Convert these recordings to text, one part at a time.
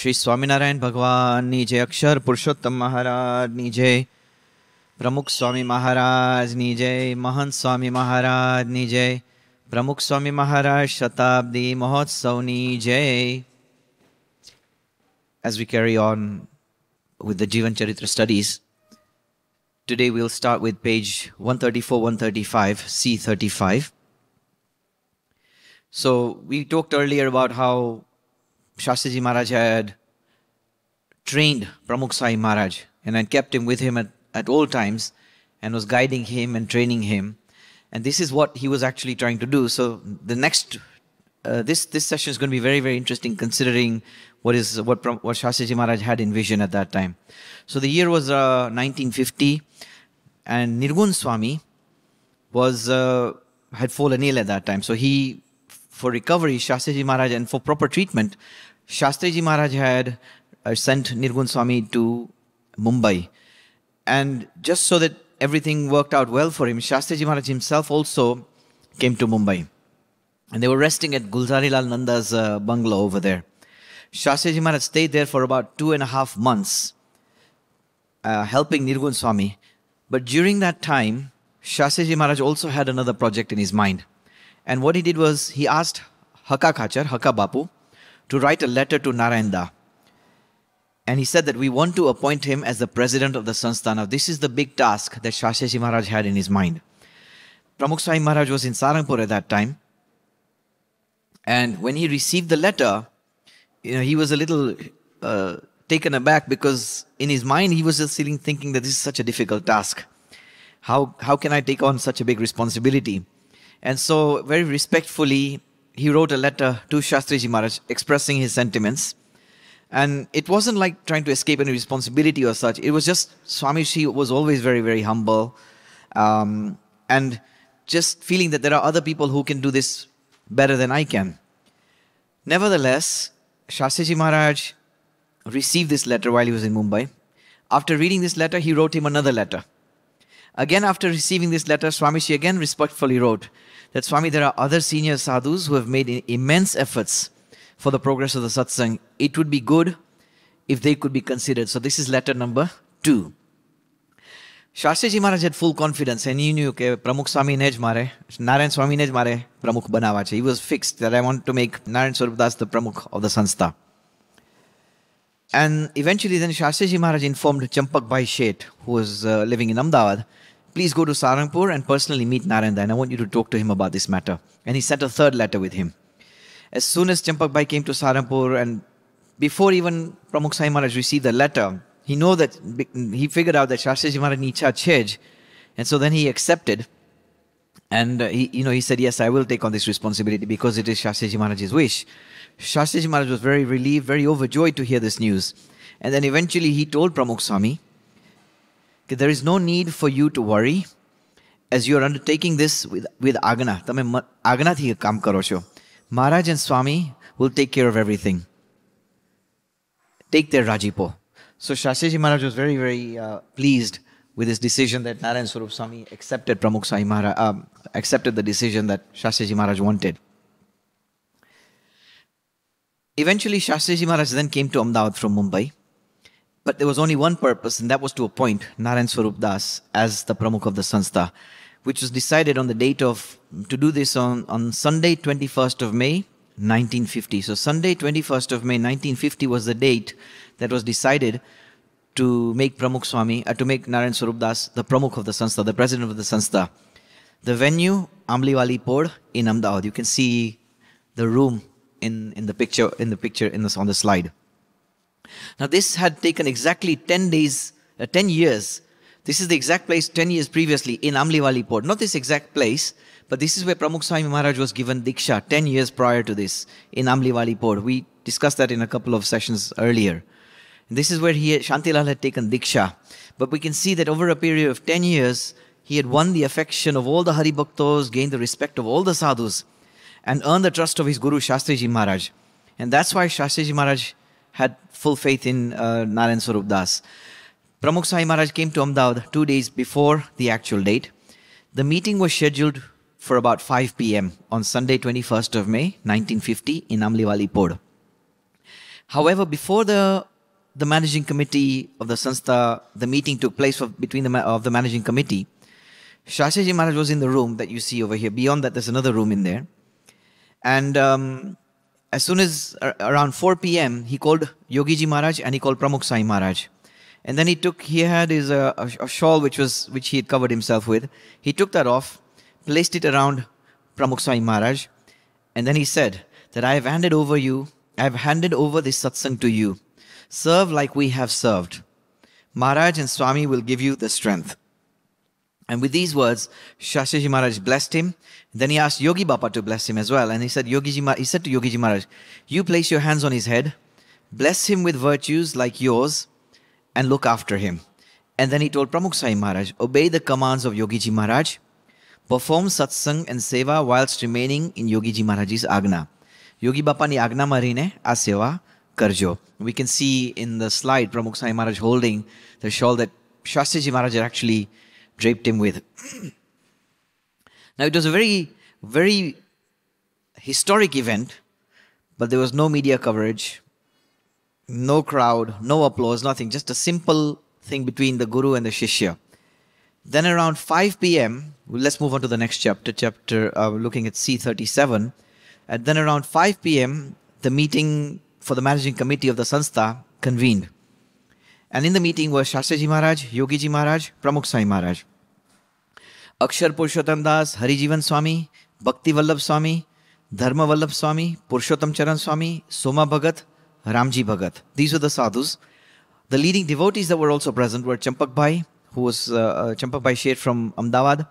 Shri Swaminarayan Bhagwan ni jai, Akshar Purushottam Maharaj ni jai, Pramukh Swami Maharaj ni jai, Mahant Swami Maharaj ni jai, Pramukh Swami Maharaj Shatabdi Mahotsav ni jai. As we carry on with the Jivan Charitra studies, today we'll start with page 134-135, C35. So we talked earlier about how Shastriji Maharaj had trained Pramukh Swami Maharaj and had kept him with him at all times and was guiding him and training him. And this is what he was actually trying to do. So the next, this session is going to be very, very interesting considering what Shastriji Maharaj had envisioned at that time. So the year was 1950 and Nirgun Swami had fallen ill at that time. So for recovery, Shastriji Maharaj, and for proper treatment, Shastriji Maharaj had sent Nirgun Swami to Mumbai. And just so that everything worked out well for him, Shastriji Maharaj himself also came to Mumbai. And they were resting at Gulzarilal Nanda's bungalow over there. Shastriji Maharaj stayed there for about 2.5 months, helping Nirgun Swami. But during that time, Shastriji Maharaj also had another project in his mind. And what he did was, he asked Hakka Khachar, Hakka Bapu, to write a letter to Narayanda. And he said that we want to appoint him as the president of the Sanstha. Now, this is the big task that Shastriji Maharaj had in his mind. Pramukh Swami Maharaj was in Sarangpur at that time. And when he received the letter, he was a little taken aback, because in his mind, he was just thinking that this is such a difficult task. How can I take on such a big responsibility? And so, very respectfully, he wrote a letter to Shastriji Maharaj expressing his sentiments. And it wasn't like trying to escape any responsibility or such. It was just, Swamiji was always very, very humble. And just feeling that there are other people who can do this better than I can. Nevertheless, Shastriji Maharaj received this letter while he was in Mumbai. After reading this letter, he wrote him another letter. Again, after receiving this letter, Swamiji again respectfully wrote that, Swami, there are other senior sadhus who have made immense efforts for the progress of the satsang. It would be good if they could be considered. So this is letter number 2. Shastriji Maharaj had full confidence, and he knew that Pramukh Swami ne mare, Narayan Swami ne mare Pramukh banawa che. He was fixed that I want to make Narayan Swarup Das the Pramukh of the Sanstha. And eventually then Shastriji Maharaj informed Champak Bhai Sheth, who was living in Ahmedabad, please go to Sarangpur and personally meet Narayanda, and I want you to talk to him about this matter. And he sent a third letter with him. As soon as Champak Bhai came to Sarangpur, and before even Pramukh Swami Maharaj received the letter, he figured out that Shastriji Maharaj nicha chej, and so then he accepted. And he said, yes, I will take on this responsibility because it is Shastriji Maharaj's wish. Shastriji Maharaj was very relieved, very overjoyed to hear this news. And then eventually he told Pramukh Swami, there is no need for you to worry as you are undertaking this with Agana. Tame Agana thi kaam karo છો. Maharaj and Swami will take care of everything. Take their Rajipo. So Shastriji Maharaj was very, very pleased with his decision that Narayan Swarup Swami accepted Pramukh Swami Maharaj, accepted the decision that Shastriji Maharaj wanted. Eventually, Shastriji Maharaj then came to Ahmedabad from Mumbai. But there was only one purpose, and that was to appoint Narayan Swarup Das as the Pramukh of the Sanstha, which was decided on the date to do this on Sunday, 21st of May, 1950. So Sunday, 21st of May, 1950 was the date that was decided to make Pramukh Swami, to make Narayan Swarup Das the Pramukh of the Sanstha, the president of the Sanstha. The venue, Amliwali Pod in Ahmedabad. You can see the room on the slide. Now this had taken exactly 10 years. This is the exact place 10 years previously in Amliwali Pod. Not this exact place, but this is where Pramukh Swami Maharaj was given Diksha 10 years prior to this in Amliwali Pod. We discussed that in a couple of sessions earlier. And this is where Shantilal had taken Diksha. But we can see that over a period of 10 years, he had won the affection of all the Hari Bhaktos, gained the respect of all the sadhus, and earned the trust of his Guru Shastriji Maharaj. And that's why Shastriji Maharaj had full faith in Narayan Swarup Das. Pramukh Swami Maharaj came to Ahmedabad 2 days before the actual date. The meeting was scheduled for about 5 p.m. on Sunday 21st of May 1950 in Amliwali Pod. However, before the managing committee of the Sanstha, the meeting took place between the managing committee, Shastriji Maharaj was in the room that you see over here. Beyond that, there's another room in there. And as soon as around 4 p.m., he called Yogiji Maharaj and he called Pramukh Swami Maharaj. And then he had his a shawl which he had covered himself with. He took that off, placed it around Pramukh Swami Maharaj, and then he said that I have handed over this satsang to you. Serve like we have served. Maharaj and Swami will give you the strength. And with these words, Shastriji Maharaj blessed him. Then he asked Yogi Bapa to bless him as well. And he said to Yogiji Maharaj, you place your hands on his head, bless him with virtues like yours, and look after him. And then he told Pramukh Swami Maharaj, obey the commands of Yogiji Maharaj, perform satsang and seva whilst remaining in Yogiji Maharaj's agna. Yogi Bapa ni agna marine a seva karjo. We can see in the slide Pramukh Swami Maharaj holding the shawl that Shastriji Maharaj had actually draped him with. Now it was a very, very historic event, but there was no media coverage, no crowd, no applause, nothing. Just a simple thing between the Guru and the Shishya. Then around 5 p.m., let's move on to the next chapter looking at C37. And then around 5 p.m., the meeting for the managing committee of the Sanstha convened. And in the meeting were Shastriji Maharaj, Yogiji Maharaj, Pramukh Swami Maharaj, Akshar Purushottam Das, Hari Jivan Swami, Bhakti Vallabh Swami, Dharma Vallabh Swami, Purushottam Charan Swami, Soma Bhagat, Ramji Bhagat. These were the sadhus. The leading devotees that were also present were Champak Bhai, who was Champak Bhai Sheth from Ahmedabad,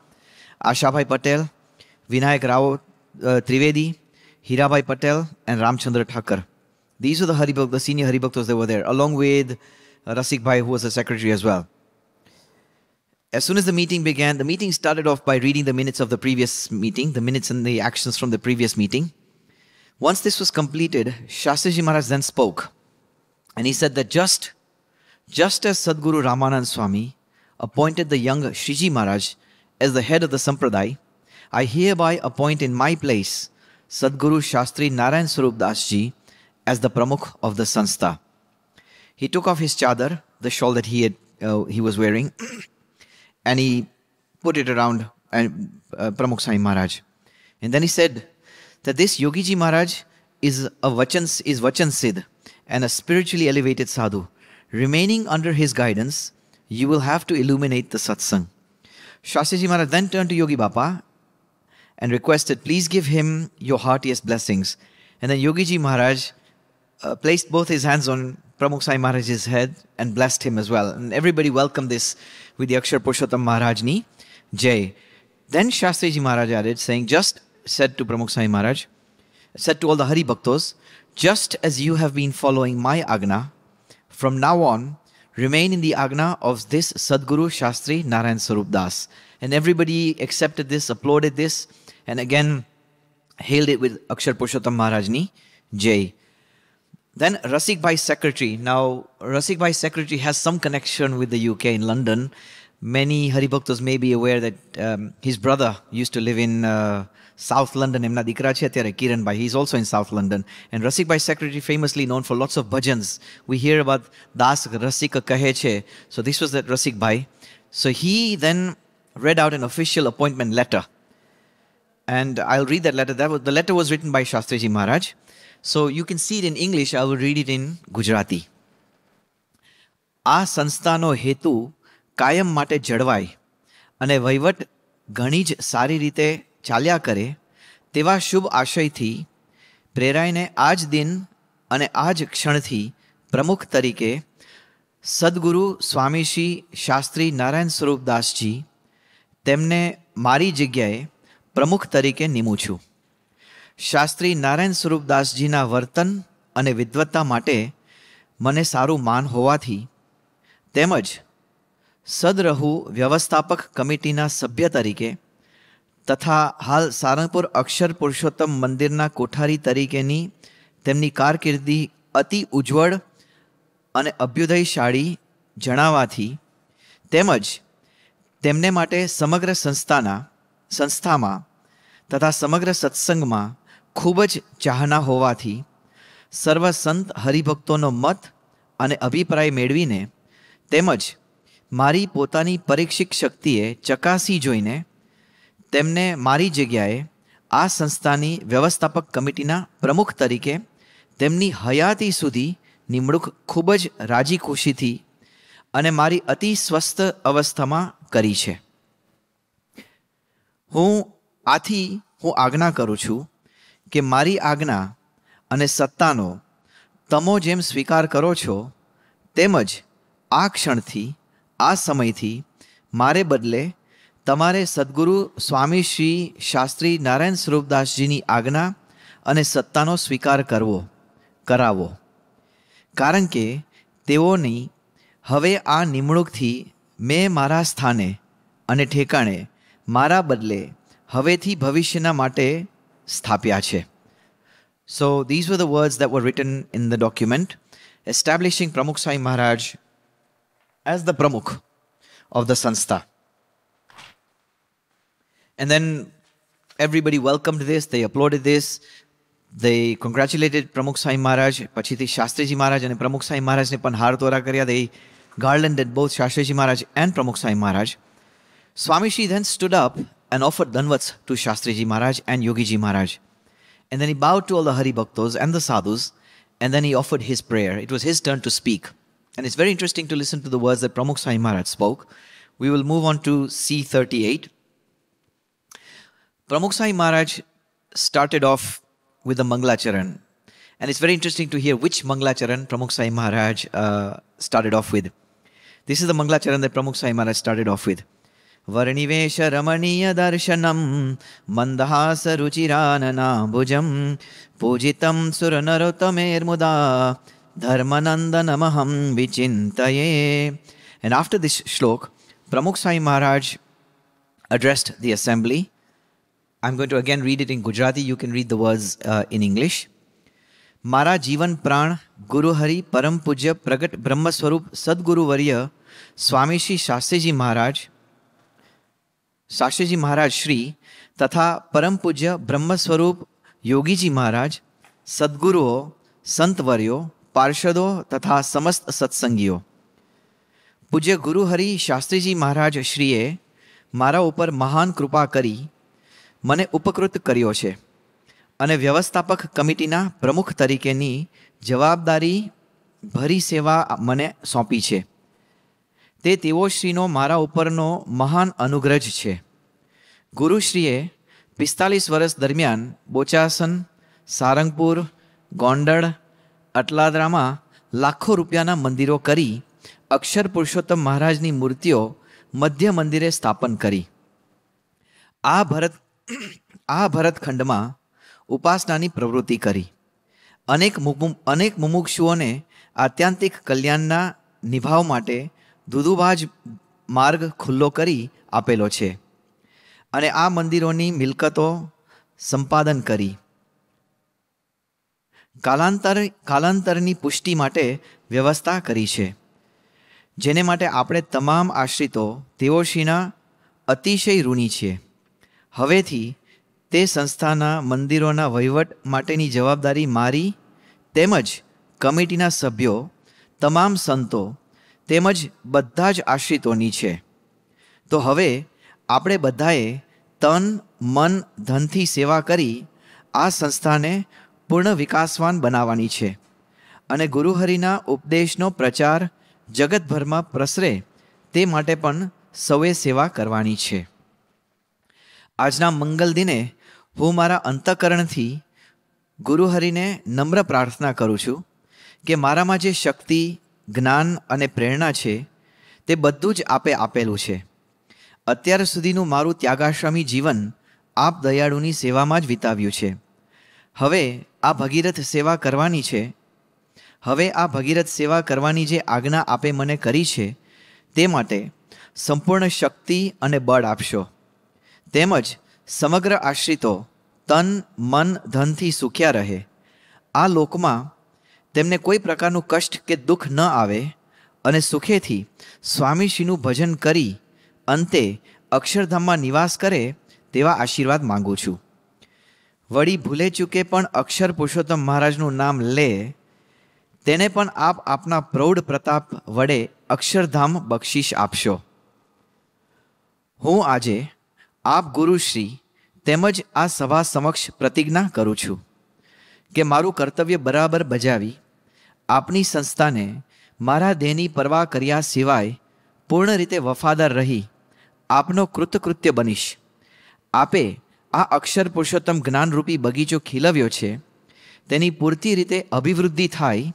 Asha Bhai Patel, Vinayak Rao Trivedi, Hira Bhai Patel, and Ramchandra Thakur. These were the senior Haribhaktas that were there, along with Rasik Bhai, who was the secretary as well. As soon as the meeting began, the meeting started off by reading the minutes of the previous meeting, the minutes and the actions from the previous meeting. Once this was completed, Shastriji Maharaj then spoke. And he said that just as Sadguru Ramanand Swami appointed the young Shriji Maharaj as the head of the Sampradaya, I hereby appoint in my place Sadguru Shastri Narayan Swarup Das Ji as the Pramukh of the Sanstha. He took off his chadar, the shawl that he was wearing, and he put it around Pramukh Swami Maharaj. And then he said that this Yogiji Maharaj is Vachan Siddh and a spiritually elevated sadhu. Remaining under his guidance, you will have to illuminate the satsang. Shastriji Maharaj then turned to Yogi Bapa and requested, please give him your heartiest blessings. And then Yogiji Maharaj placed both his hands on Pramukh Swami Maharaj's head and blessed him as well. And everybody welcomed this with the Akshar Purushottam Maharaj Ni Jai. Then Shastriji Maharaj added, saying, said to Pramukh Swami Maharaj, said to all the Hari Bhaktos, just as you have been following my agna, from now on, remain in the agna of this Sadguru Shastri Narayan Swarup Das. And everybody accepted this, applauded this, and again hailed it with Akshar Purushottam Maharaj Ni Jai. Then Rasik Bhai's secretary. Now, Rasik Bhai's secretary has some connection with the UK in London. Many Haribhaktas may be aware that his brother used to live in South London. Emna dikra chhe atyare Kiran Bhai. He's also in South London. And Rasik Bhai's secretary, famously known for lots of bhajans. We hear about Das Rasik Kahe Che. So this was that Rasik Bhai. So he then read out an official appointment letter. And I'll read that letter. The letter was written by Shastriji Maharaj. So you can see it in English. I will read it in Gujarati. આ સંસ્થાનો હેતુ કાયમ માટે જળવાય અને વહીવટ ઘણી જ સારી રીતે ચાલ્યા કરે તેવા શુભ આશયથી પ્રેરાઈને આજ દિન અને આજ ક્ષણથી પ્રમુખ તરીકે સદગુરુ સ્વામી શ્રી શાસ્ત્રી નારાયણ સ્વરૂપ દાસજી તેમને મારી જગ્યાએ પ્રમુખ તરીકે નિમું છું. શાસ્ત્રી નારાયણ સ્વરૂપ દાસજીના વર્તન અને વિદ્વત્તા માટે મને સારું માન હોવાથી તેમજ સદરહુ વ્યવસ્થાપક કમિટીના સભ્ય તરીકે તથા હાલ સારંગપુર અક્ષર પુરુષોત્તમ મંદિરના કોઠારી તરીકેની તેમની કારકિર્દી અતિ ઉજ્જવળ અને અભ્યુદયશાળી જણાવાથી તેમજ તેમને માટે સમગ્ર સંસ્થામાં તથા સમગ્ર સત્સંગમાં ખૂબ જ ચાહના હોવાથી સર્વ સંત હરિભક્તોનો મત અને અભિપ્રાય મેળવીને તેમજ મારી પોતાની પરીક્ષિત શક્તિએ ચકાસી જોઈને તેમને મારી જગ્યાએ આ સંસ્થાની વ્યવસ્થાપક કમિટીના પ્રમુખ તરીકે તેમની હયાતી સુધી નિમણૂક ખૂબ જ રાજી ખુશીથી અને મારી અતિ સ્વસ્થ અવસ્થામાં કરી છે. હું આજ્ઞા કરું છું કે મારી આજ્ઞા અને સત્તાનો તમો જેમ સ્વીકાર કરો છો તેમજ આ ક્ષણથી આ સમયથી મારે બદલે તમારે સદગુરુ સ્વામી શ્રી શાસ્ત્રી નારાયણ સ્વરૂપદાસજીની આજ્ઞા અને સત્તાનો સ્વીકાર કરાવો. કારણ કે તેઓની હવે આ નિમણૂકથી મેં મારા સ્થાને અને ઠેકાણે મારા બદલે હવેથી ભવિષ્યના માટે સ્થાપ્યા છે. So these were the words that were written in the document establishing Pramukh Swami Maharaj as the Pramukh of the Sanstha. And then everybody welcomed this, they applauded this, they congratulated Pramukh Swami Maharaj. Pachiti Shastriji Maharaj and Pramukh Swami Maharaj ne pan har tora karya. They garlanded both Shastriji Maharaj and Pramukh Swami Maharaj. Swami Shri then stood up and offered danvats to Shastriji Maharaj and Yogiji Maharaj. And then he bowed to all the Hari Bhaktos and the sadhus, and then he offered his prayer. It was his turn to speak. And it's very interesting to listen to the words that Pramukh Swami Maharaj spoke. We will move on to C38. Pramukh Swami Maharaj started off with the Mangalacharan. And it's very interesting to hear which Mangalacharan Pramukh Swami Maharaj started off with. This is the Mangalacharan that Pramukh Swami Maharaj started off with. वर्णिवेश रमणीय दर्शनम मंदहास रुचिराननाभुजम पूजितं सुरनरोत्तमेर्मुदा धर्मनंदनमहं विचिन्तये. And after this shlok, Pramukh Swami Maharaj addressed the assembly. I'm going to again read it in Gujarati. You can read the words in English. મારા જીવન પ્રાણ ગુરુ હરિ પરમ પૂજ્ય પ્રગટ બ્રહ્મ સ્વરૂપ સદગુરુ વર્ય સ્વામી શ્રી શાસ્ત્રીજી મહારાજ શ્રી તથા પરમ પૂજ્ય બ્રહ્મ સ્વરૂપ યોગીજી મહારાજ સદગુરુઓ સંતવર્યો પાર્ષદો તથા સમસ્ત સત્સંગીઓ પૂજ્ય ગુરુ હરિ શાસ્ત્રીજી મહારાજ શ્રીએ મારા ઉપર મહાન કૃપા કરી મને ઉપકૃત કર્યો છે અને વ્યવસ્થાપક કમિટીના પ્રમુખ તરીકેની જવાબદારી ભરી સેવા મને સોંપી છે. તે તેઓશ્રીનો મારા ઉપરનો મહાન અનુગ્રહ છે. ગુરુશ્રીએ 45 વર્ષ દરમિયાન બોચાસન, સારંગપુર, ગોંડલ, અટલાદરામાં લાખો રૂપિયાના મંદિરો કરી અક્ષર પુરુષોત્તમ મહારાજની મૂર્તિઓ મધ્ય મંદિરે સ્થાપન કરી. આ ભરતખંડમાં ઉપાસનાની પ્રવૃત્તિ કરી. અનેક મુમુક્ષુઓને આત્યંતિક કલ્યાણના નિભાવ માટે દુદુભાજ માર્ગ ખુલ્લો કરી આપેલો છે અને આ મંદિરોની મિલકતો સંપાદન કરી. કાલાંતરની પુષ્ટિ માટે વ્યવસ્થા કરી છે, જેને માટે આપણે તમામ આશ્રિતો તેઓશ્રીના અતિશય ઋણી છીએ. હવેથી તે સંસ્થાના મંદિરોના વહીવટ માટેની જવાબદારી મારી તેમજ કમિટીના સભ્યો, તમામ સંતો તેમજ બધા જ આશ્રિતોની છે. તો હવે આપણે બધાએ તન મન ધનથી સેવા કરી આ સંસ્થાને પૂર્ણ વિકાસવાન બનાવવાની છે અને ગુરુહરિના ઉપદેશનો પ્રચાર જગતભરમાં પ્રસરે તે માટે પણ સૌએ સેવા કરવાની છે. આજના મંગલ દિને હું મારા અંતઃકરણથી ગુરુહરિને નમ્ર પ્રાર્થના કરું છું કે મારામાં જે શક્તિ, જ્ઞાન અને પ્રેરણા છે તે બધું જ આપે આપેલું છે. અત્યાર સુધીનું મારું ત્યાગાશ્રમી જીવન આપ દયાળુની સેવામાં જ વિતાવ્યું છે. હવે આ ભગીરથ સેવા કરવાની જે આજ્ઞા આપે મને કરી છે તે માટે સંપૂર્ણ શક્તિ અને બળ આપશો. તેમજ સમગ્ર આશ્રિતો તન મન ધનથી સુખ્યા રહે, આ લોકમાં તેમને કોઈ પ્રકારનું કષ્ટ કે દુઃખ ન આવે અને સુખેથી સ્વામીશ્રીનું ભજન કરી અંતે અક્ષરધામમાં નિવાસ કરે તેવા આશીર્વાદ માંગુ છું. વળી ભૂલે ચૂકે પણ અક્ષર પુરુષોત્તમ મહારાજનું નામ લે, તેને પણ આપ આપના પ્રૌઢ પ્રતાપ વડે અક્ષરધામ બક્ષિશ આપશો. હું આજે આપ ગુરુશ્રી તેમજ આ સભા સમક્ષ પ્રતિજ્ઞા કરું છું કે મારું કર્તવ્ય બરાબર બજાવી આપની સંસ્થાને મારા દેહની પરવા કર્યા સિવાય પૂર્ણ રીતે વફાદાર રહી આપનો કૃતકૃત્ય બનીશ. આપે આ અક્ષર પુરુષોત્તમ જ્ઞાનરૂપી બગીચો ખીલવ્યો છે, તેની પૂરતી રીતે અભિવૃદ્ધિ થાય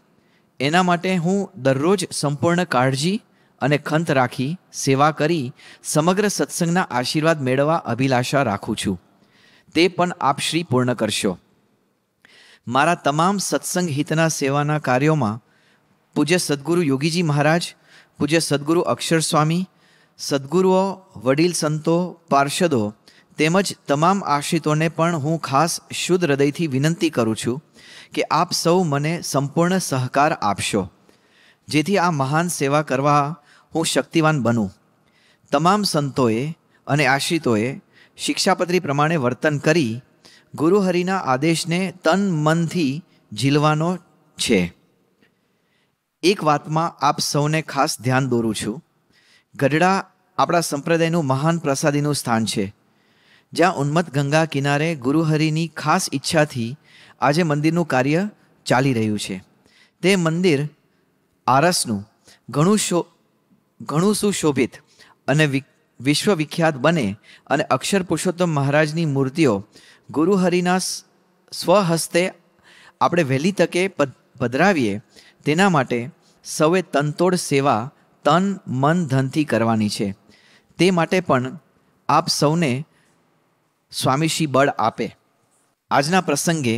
એના માટે હું દરરોજ સંપૂર્ણ કાળજી અને ખંત રાખી સેવા કરી સમગ્ર સત્સંગના આશીર્વાદ મેળવવા અભિલાષા રાખું છું. તે પણ આપ શ્રી પૂર્ણ કરશો. મારા તમામ સત્સંગ હિતના સેવાના કાર્યોમાં પૂજ્ય સદગુરુ યોગીજી મહારાજ, પૂજ્ય સદગુરુ અક્ષર સ્વામી, સદગુરુઓ, વડીલ સંતો, પાર્ષદો તેમજ તમામ આશ્રિતોને પણ હું ખાસ શુદ્ધ હૃદયથી વિનંતી કરું છું કે આપ સૌ મને સંપૂર્ણ સહકાર આપશો, જેથી આ મહાન સેવા કરવા હું શક્તિવાન બનું. તમામ સંતોએ અને આશ્રિતોએ શિક્ષાપત્રી પ્રમાણે વર્તન કરી ગુરુહરિના આદેશને તન મનથી ઝીલવાનો છે. એક વાતમાં આપ સૌને ખાસ ધ્યાન દોરું છું. ગઢડા આપણા સંપ્રદાયનું મહાન પ્રસાદીનું સ્થાન છે, જ્યાં ઉન્મત્ત ગંગા કિનારે ગુરુહરિની ખાસ ઈચ્છાથી આજે મંદિરનું કાર્ય ચાલી રહ્યું છે. તે મંદિર આરસનું ઘણું સુશોભિત અને વિશ્વવિખ્યાત બને અને અક્ષર પુરુષોત્તમ મહારાજની મૂર્તિઓ ગુરુહરિના સ્વહસ્તે આપણે વહેલી તકે પધરાવીએ, તેના માટે સૌએ તનતોડ સેવા તન મન ધનથી કરવાની છે. તે માટે પણ આપ સૌને સ્વામીશ્રી બળ આપે. આજના પ્રસંગે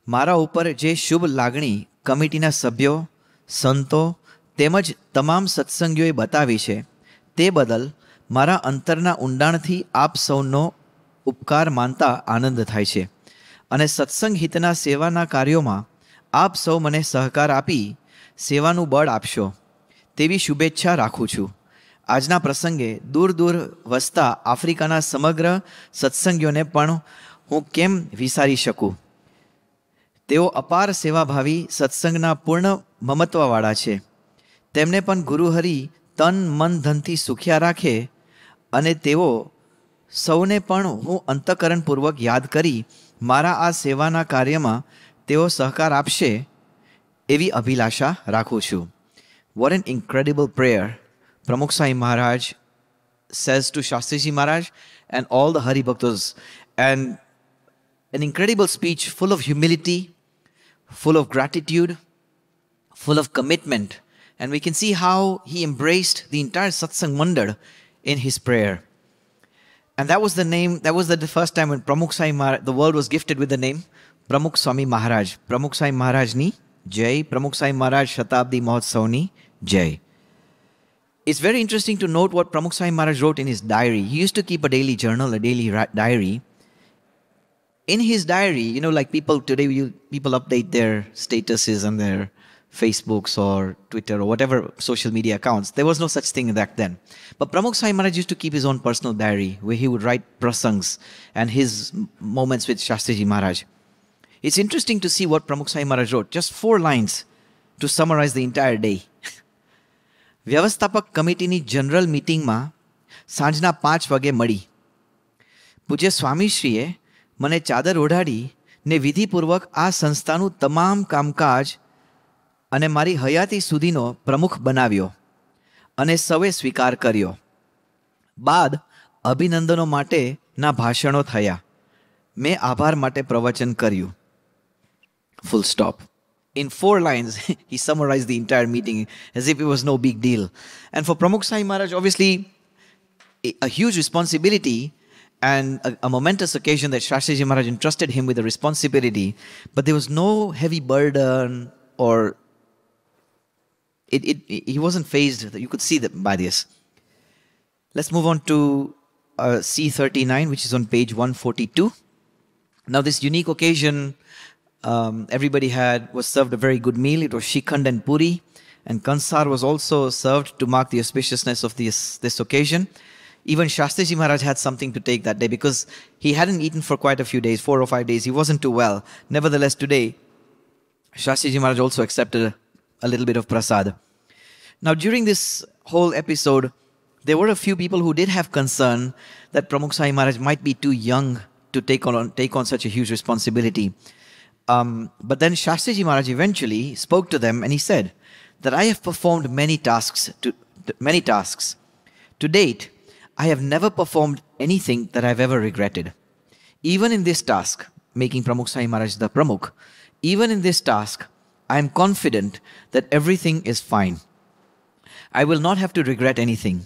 મારા ઉપર જે શુભ લાગણી કમિટીના સભ્યો, સંતો તેમજ તમામ સત્સંગીઓએ બતાવી છે, તે બદલ મારા અંતરના ઊંડાણથી આપ સૌનો ઉપકાર માનતા આનંદ થાય છે અને સત્સંગ હિતના સેવાના કાર્યોમાં આપ સૌ મને સહકાર આપી સેવાનું બળ આપશો તેવી શુભેચ્છા રાખું છું. આજના પ્રસંગે દૂર દૂર વસતા આફ્રિકાના સમગ્ર સત્સંગીઓને પણ હું કેમ વિસારી શકું. તેઓ અપાર સેવાભાવી સત્સંગના પૂર્ણ મમત્વવાળા છે. તેમને પણ ગુરુહરિ તન મન ધનથી સુખ્યા રાખે અને તેઓ સૌને પણ હું અંતઃકરણપૂર્વક યાદ કરી મારા આ સેવાના કાર્યમાં તેઓ સહકાર આપશે એવી અભિલાષા રાખું છું. What an incredible prayer Pramukh Swami Maharaj says to Shastriji Maharaj and all the Hari Bhaktas, and an incredible speech full of humility, full of gratitude, full of commitment, and we can see how he embraced the entire Satsang Mandal in his prayer. And that was the name, that was the first time when Pramukh Swami Maharaj, the world was gifted with the name Pramukh Swami Maharaj. Pramukh Swami Maharaj ni Jai, Pramukh Swami Maharaj Shatabdi Mahotsav ni Jai. It's very interesting to note what Pramukh Swami Maharaj wrote in his diary. He used to keep a daily journal, a daily diary. In his diary, you know, like people today, people update their statuses on their Facebooks or Twitter or whatever social media accounts. There was no such thing back then. But Pramukh Swami Maharaj used to keep his own personal diary where he would write prasangs and his moments with Shastriji Maharaj. It's interesting to see what Pramukh Swami Maharaj wrote. Just 4 lines to summarize the entire day. વ્યવસ્થાપક કમિટીની general મિટિંગમાં સાંજના 5 વાગે મળી. પૂજ્ય સ્વામીશ્રીએ મને ચાદર ઓઢાડી ને વિધિપૂર્વક આ સંસ્થાનું તમામ કામકાજ અને મારી હયાતી સુધીનો પ્રમુખ બનાવ્યો અને સૌએ સ્વીકાર કર્યો. બાદ અભિનંદનો માટેના ભાષણો થયા. મેં આભાર માટે પ્રવચન કર્યું. Full stop. In 4 lines, he summarized the entire meeting as if it was no big deal. And for Pramukh Swami Maharaj, obviously, a huge responsibility and a momentous occasion that Shastriji Maharaj entrusted him with the responsibility, but there was no heavy burden or he wasn't phased. You could see that by this. Let's move on to C39, which is on page 142. Now, this unique occasion, everybody was served a very good meal. It was shikhand and puri, and kansar was also served to mark the auspiciousness of this occasion. Even Shastriji Maharaj had something to take that day because he hadn't eaten for quite a few days, 4 or 5 days. He wasn't too well. Nevertheless, today, Shastriji Maharaj also accepted a little bit of prasad. Now, during this whole episode, there were a few people who did have concern that Pramukh Swami Maharaj might be too young to take on such a huge responsibility. But then Shastriji Maharaj eventually spoke to them and he said that I have performed many tasks. To date, I have never performed anything that I've ever regretted. Even in this task, making Pramukh Swami Maharaj the Pramukh, even in this task, I am confident that everything is fine. I will not have to regret anything.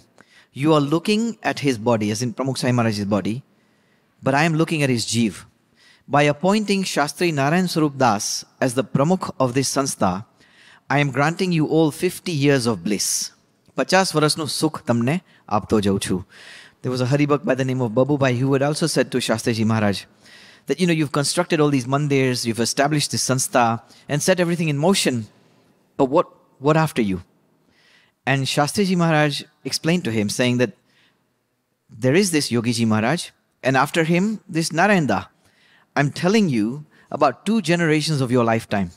You are looking at his body, as in Pramukh Swami Maharaj's body, but I am looking at his jeev. By appointing Shastri Narayan Swarup Das as the Pramukh of this Sanstha, I am granting you all 50 years of bliss. 50 varasnu sukh tamne apto jau chu. There was a Haribhakt by the name of Babu Bhai who had also said to Shastriji Maharaj that, you've constructed all these mandirs, you've established this Sanstha and set everything in motion, but what after you? And Shastriji Maharaj explained to him, saying that there is this Yogiji Maharaj, and after him, this Narayanda. I'm telling you about 2 generations of your lifetime.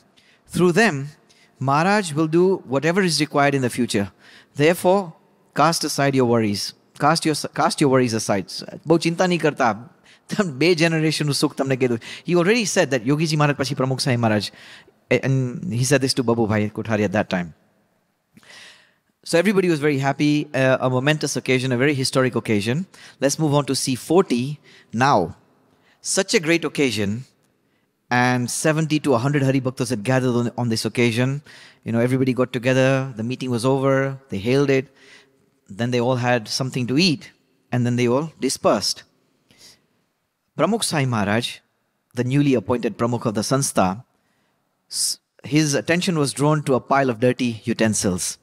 Through them, Maharaj will do whatever is required in the future. Therefore, cast aside your worries. Cast your worries aside. Bahut chinta nahi karta. Be generation nu sukh tamne kedu. He already said that Yogiji Maharaj pachi Pramukh Swami Maharaj, and he said this to Babu Bhai Kothari at that time. So everybody was very happy, a momentous occasion, a very historic occasion. Let's move on to C40 now. Such a great occasion, and 70 to 100 Hari Bhaktas had gathered on this occasion. Everybody got together, the meeting was over, they hailed it, then they all had something to eat, and then they all dispersed. Pramukh Swami Maharaj, the newly appointed Pramukh of the Sanstha, his attention was drawn to a pile of dirty utensils.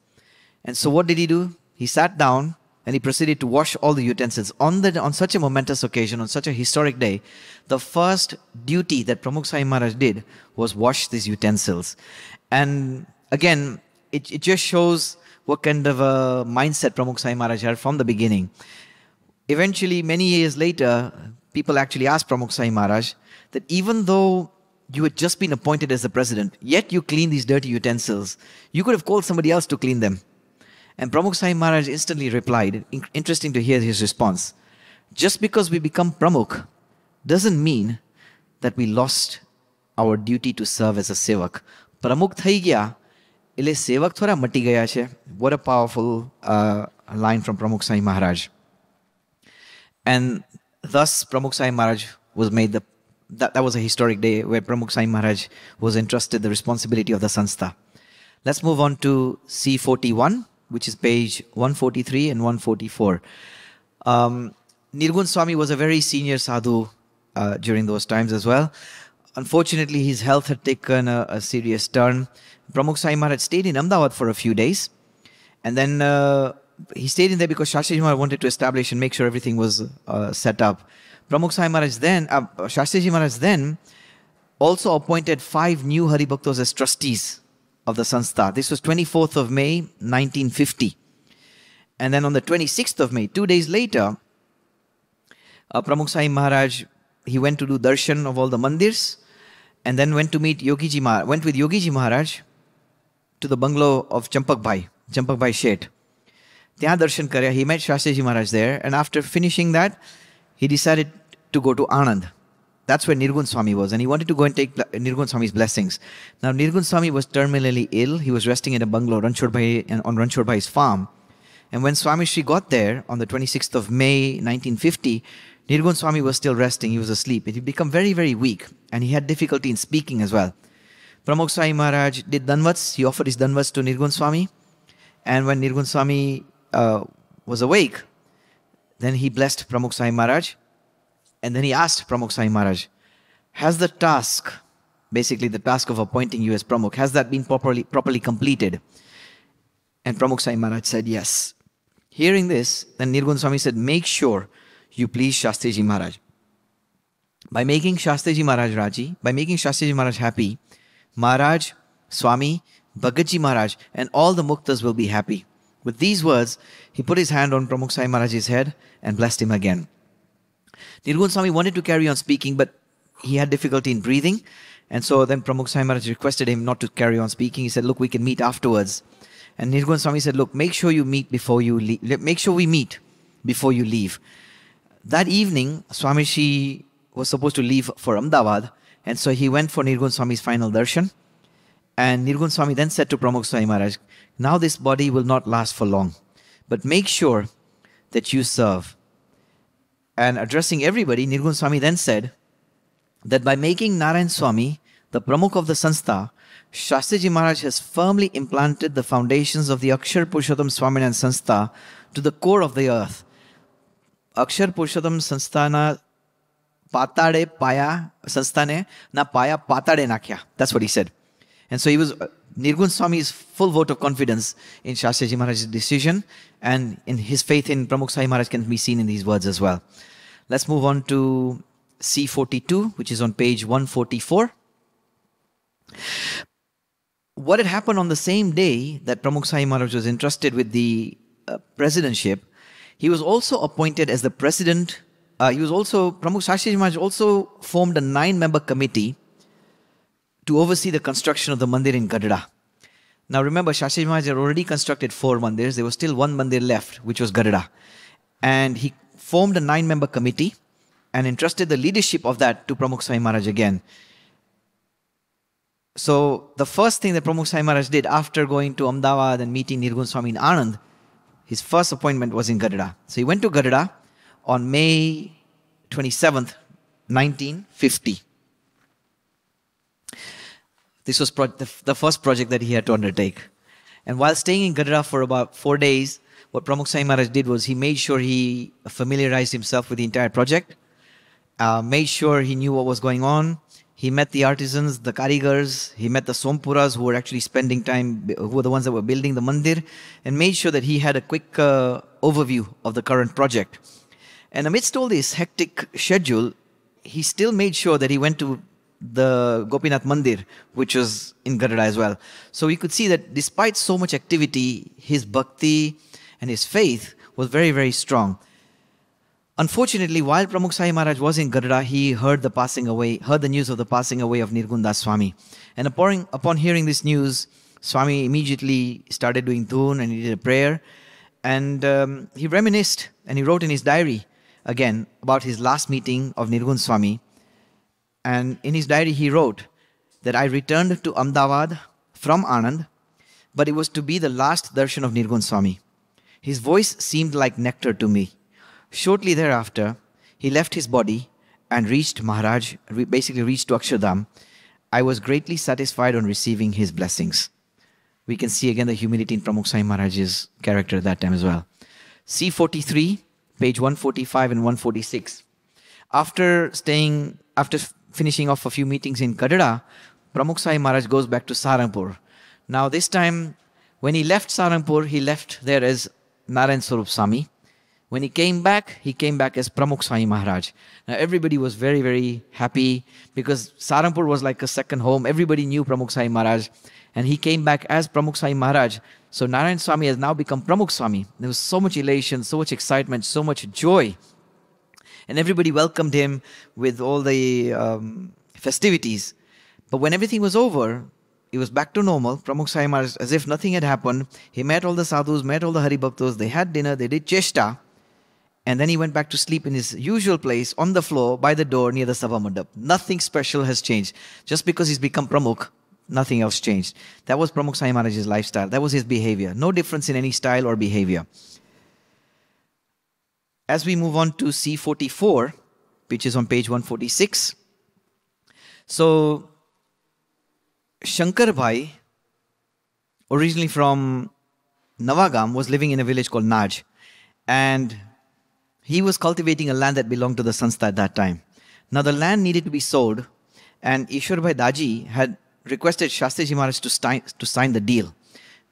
And so what did he do? He sat down and he proceeded to wash all the utensils. On such a momentous occasion, on such a historic day, the first duty that Pramukh Swami Maharaj did was wash these utensils. And again, it just shows what kind of a mindset Pramukh Swami Maharaj had from the beginning. Eventually, many years later, people actually asked Pramukh Swami Maharaj that even though you had just been appointed as the president, yet you clean these dirty utensils, you could have called somebody else to clean them. And Pramukh Swami Maharaj instantly replied, interesting to hear his response, just because we become Pramukh doesn't mean that we lost our duty to serve as a sevak. Pramukh thai gaya, ile sevak thoda mati gaya che. What a powerful line from Pramukh Swami Maharaj. And thus Pramukh Swami Maharaj was made that was a historic day where Pramukh Swami Maharaj was entrusted the responsibility of the Sanstha. Let's move on to C41. Which is page 143 and 144. Nirgun Swami was a very senior sadhu during those times as well. Unfortunately, his health had taken a serious turn. Pramukh Swami Maharaj stayed in Ahmedabad for a few days. And then he stayed in there because Shastriji Maharaj wanted to establish and make sure everything was set up. Pramukh Swami Maharaj then, Shastriji Maharaj then also appointed 5 new Hari Bhaktas as trustees of the Sanstha. This was 24th of May, 1950. And then on the 26th of May, 2 days later, Pramukh Swami Maharaj, he went to do darshan of all the mandirs and then went to meet Yogiji Maharaj, went with Yogiji Maharaj to the bungalow of Champak Bhai Sheth. Tyahan darshan karya, he met Shastriji Maharaj there, and after finishing that, he decided to go to Anand. That's where Nirgun Swami was, and he wanted to go and take Nirgun Swami's blessings. Now, Nirgun Swami was terminally ill. He was resting in a bungalow on Ranchod Bhai's farm. And when Swami Shri got there on the 26th of May, 1950, Nirgun Swami was still resting. He was asleep. He had become very, very weak, and he had difficulty in speaking as well. Pramukh Swami Maharaj did danvats. He offered his danvats to Nirgun Swami. And when Nirgun Swami was awake, then he blessed Pramukh Swami Maharaj. And then he asked Pramukh Swami Maharaj, has the task, basically the task of appointing you as Pramukh, has that been properly completed? And Pramukh Swami Maharaj said, yes. Hearing this, then Nirgun Swami said, make sure you please Shastriji Maharaj. By making Shastriji Maharaj Raji, by making Shastriji Maharaj happy, Maharaj, Swami, Bhagatji Maharaj, and all the Muktas will be happy. With these words, he put his hand on Pramukh Swami Maharaj's head and blessed him again. Nirgun Swami wanted to carry on speaking, but he had difficulty in breathing. And so then Pramukh Swami Maharaj requested him not to carry on speaking. He said, look, we can meet afterwards. And Nirgun Swami said, look, make sure you meet before you leave. Make sure we meet before you leave. That evening, Swamiji was supposed to leave for Ahmedabad. And so he went for Nirgun Swami's final darshan. And Nirgun Swami then said to Pramukh Swami Maharaj, now this body will not last for long, but make sure that you serve. And addressing everybody, Nirgun Swami then said that by making Narayan Swami the Pramukh of the Sanstha, Shastriji Maharaj has firmly implanted the foundations of the Akshar Purushottam Swaminarayan Sanstha to the core of the earth. Akshar Purushottam Sanstha patade paya, Sanstha na paya patade nakya. That's what he said. And so Nirgun Swami's full vote of confidence in Shastriji Maharaj's decision, and in his faith in Pramukh Swami Maharaj can be seen in these words as well. Let's move on to C42, which is on page 144. What had happened on the same day that Pramukh Swami Maharaj was entrusted with the presidentship, he was also appointed as the president. Pramukh Shastriji Maharaj also formed a 9-member committee to oversee the construction of the mandir in Gadda. Now remember, Shastriji Maharaj had already constructed 4 mandirs. There was still 1 mandir left, which was Gadda. And he formed a 9-member committee and entrusted the leadership of that to Pramukh Swami Maharaj again. So the first thing that Pramukh Swami Maharaj did after going to Ahmedabad and meeting Nirgun Swami in Anand, his first appointment was in Gadda. So he went to Gadda on May 27th, 1950. This was the first project that he had to undertake. And while staying in Gadda for about 4 days, what Pramukh Swami Maharaj did was he made sure he familiarized himself with the entire project, made sure he knew what was going on. He met the artisans, the karigars, he met the Sompuras who were actually spending time, who were the ones that were building the mandir, and made sure that he had a quick overview of the current project. And amidst all this hectic schedule, he still made sure that he went to the Gopinath Mandir, which was in Gadda as well. So we could see that despite so much activity, his bhakti and his faith was very, very strong. Unfortunately, while Pramukh Swami Maharaj was in Gadda, he heard the news of the passing away of Nirgun Das Swami. And upon hearing this news, Swami immediately started doing dhun and he did a prayer. And he reminisced and he wrote in his diary again about his last meeting of Nirgun Swami. And in his diary he wrote that I returned to Ahmedabad from Anand, but it was to be the last darshan of Nirgun Swami. His voice seemed like nectar to me. Shortly thereafter, he left his body and reached Maharaj, basically reached to Akshardham. I was greatly satisfied on receiving his blessings. We can see again the humility in Pramukh Swami Maharaj's character at that time as well. C43, page 145 and 146. After finishing off a few meetings in Gadda, Pramukh Swami Maharaj goes back to Saharanpur. Now this time, when he left Saharanpur, he left there as Narayan Swarup Swami. When he came back as Pramukh Swami Maharaj. Now everybody was very, very happy because Saharanpur was like a second home. Everybody knew Pramukh Swami Maharaj. And he came back as Pramukh Swami Maharaj. So Narayan Swami has now become Pramukh Swami. There was so much elation, so much excitement, so much joy. And everybody welcomed him with all the festivities. But when everything was over, it was back to normal. Pramukh Swami Maharaj, as if nothing had happened. He met all the sadhus, met all the Hari Bhaktos. They had dinner, they did cheshta. And then he went back to sleep in his usual place on the floor by the door near the Sabha Mandap. Nothing special has changed. Just because he's become Pramukh, nothing else changed. That was Pramukh Swami Maharaj's lifestyle. That was his behavior. No difference in any style or behavior. As we move on to C44, which is on page 146. So, Shankar Bhai, originally from Navagam, was living in a village called Naj. And he was cultivating a land that belonged to the Sanstha at that time. Now the land needed to be sold, and Ishwar Bhai Daji had requested Shastriji Maharaj to sign the deal,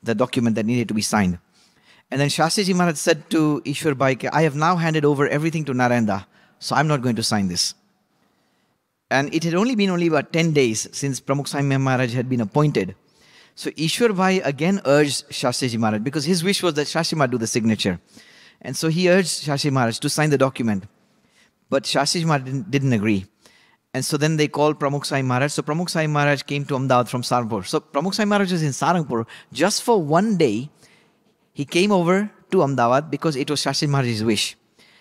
the document that needed to be signed. And then Shastriji Maharaj said to Ishwar Bhai, I have now handed over everything to Narayana, so I'm not going to sign this. And it had only been about 10 days since Pramukh Swami Maharaj had been appointed. So Ishwar Bhai again urged Shastriji Maharaj, because his wish was that Shastri Maharaj do the signature. And so he urged Shastriji Maharaj to sign the document. But Shastriji Maharaj didn't agree. And so then they called Pramukh Swami Maharaj. So Pramukh Swami Maharaj came to Ahmedabad from Saharanpur. So Pramukh Swami Maharaj was in Saharanpur just for one day. He came over to Ahmedabad because it was Shastriji Maharaj's wish.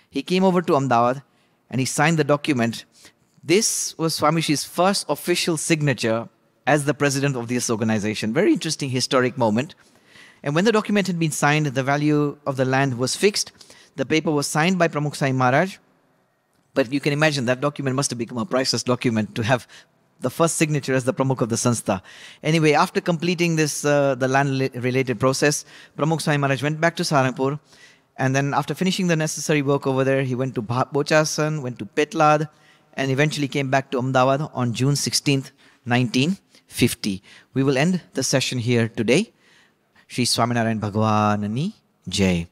He came over to Ahmedabad and he signed the document. This was Swamishi's first official signature as the president of this organization. Very interesting historic moment. And when the document had been signed, the value of the land was fixed. The paper was signed by Pramukh Swami Maharaj. But you can imagine that document must have become a priceless document to have the first signature as the Pramukh of the Sanstha. Anyway, after completing this, the land-related process, Pramukh Swami Maharaj went back to Saharanpur. And then after finishing the necessary work over there, he went to Bochasan, went to Petlad, and eventually came back to Ahmedabad on June 16th, 1950. We will end the session here today. Shri Swaminarayan Bhagwan Ni Jai.